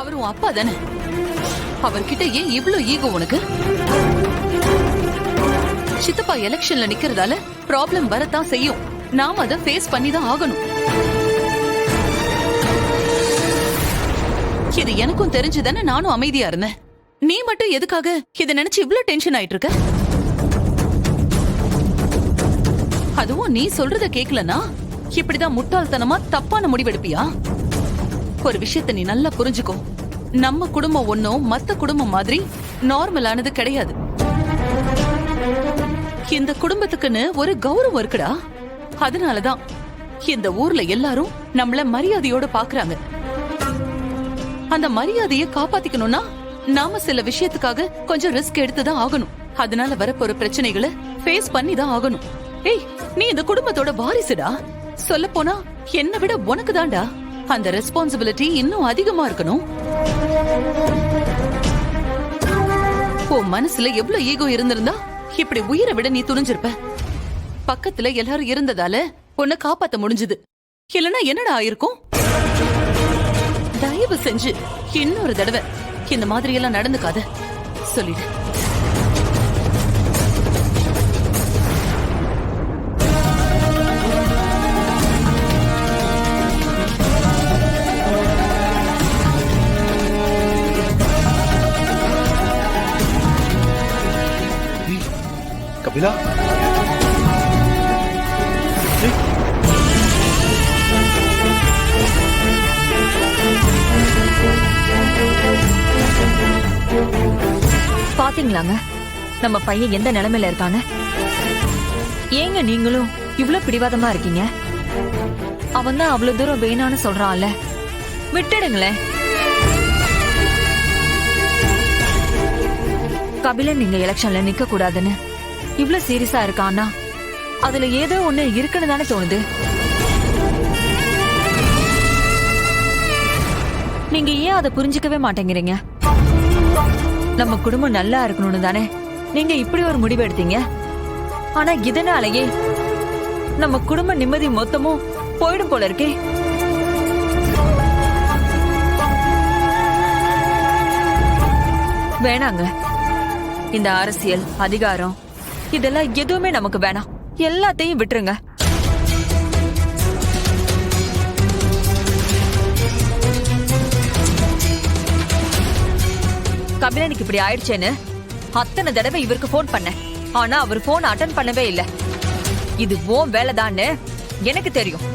அவர் உன் அப்பா தானே, அவர்கிட்ட ஏன் இவ்ளோ ஈகோ உனக்கு? சித்தப்பா எலெக்ஷன்ல நிக்கிறதால ப்ராப்ளம் வரத்தான் செய்யும். நாம அதை ஃபேஸ் பண்ணி தான் ஆகணும். இது எனக்கும் தெரிஞ்சுதானே நானும் அமைதியா இருந்தேன். நீ மட்டும் எதுக்காக இதை நினைச்சு இவ்ளோ டென்ஷன் ஆயிட்டு இருக்க? அதுவும் நீ சொல்றத கேக்கலனா இப்படிதான் முட்டாள்தனமா தப்பான முடிவெடுப்பியா? ஒரு விஷயத்த நீ நல்லா புரிஞ்சுக்கோ. நம்ம குடும்பம் ஒன்னும் மத்த குடும்பம் மாதிரி நார்மலானது கிடையாது. இந்த குடும்பத்துக்குன்னு ஒரு கௌரவம் இருக்குடா. அதனாலதான் இந்த ஊர்ல எல்லாரும் நம்மள மரியாதையோட பாக்குறாங்க. அந்த மரியாதையை காப்பாத்திக்கணும்னா நாம சில விஷயத்துக்காக கொஞ்சம் ரிஸ்க் எடுத்துதான் ஆகணும். அதனால வரப்போற பிரச்சனைகளை ஃபேஸ் பண்ணி தான் ஆகணும். ஏய், நீ இந்த குடும்பத்தோட வாரிசுடா. சொல்ல போனா என்னை விட உனக்கு தான்டா அந்த ரெஸ்பான்சிபிலிட்டி இன்னும் அதிகமா இருக்கணும். உன் மனசுல எவ்வளவு ஈகோ இருந்திருந்தா இப்படி உயிரை விட நீ துணிஞ்சிருப்ப. பக்கத்துல எல்லாரும் இருந்ததால உன்னை காப்பாத்த முடிஞ்சது. இல்லனா என்னடா ஆயிருக்கும்? தயவு செஞ்சு இன்னொரு தடவை இந்த மாதிரி எல்லாம் நடந்துக்காத சொல்லிடு. கபிலா, பாத்தீங்களாங்க நம்ம பையன் எந்த நிலைமையில இருக்கான்னு? ஏங்க நீங்களும் இவ்ளோ பிடிவாதமா இருக்கீங்க? அவன் தான் அவ்வளவு தூரம் வேணான்னு சொல்றான்ல, விட்டுடுங்களேன். கபிலன் நீங்க எலெக்ஷன்ல நிக்க கூடாதுன்னு இவ்ளோ சீரியஸா இருக்கான்னா அதுல ஏதோ ஒண்ணு இருக்குன்னு தானே தோணுது. நீங்க ஏன் அதை புரிஞ்சுக்கவே மாட்டேங்கிறீங்க? நம்ம குடும்பம் நல்லா இருக்கணும்னு தானே நீங்க இப்படி ஒரு முடிவு எடுத்தீங்க. ஆனா இதனாலேயே நம்ம குடும்ப நிம்மதி மொத்தமும் போயிடும் போல இருக்கே. வேணாங்க, இந்த அரசியல் அதிகாரம் இதெல்லாம் எதுவுமே நமக்கு வேணாம். எல்லாத்தையும் விட்டுருங்க. கபிலனுக்கு இப்படி ஆயிடுச்சேன்னு அத்தனை தடவை இவருக்கு போன் பண்ண. ஆனா அவர் போன் அட்டன் பண்ணவே இல்லை. இது ஓ வேலைதான்னு எனக்கு தெரியும்.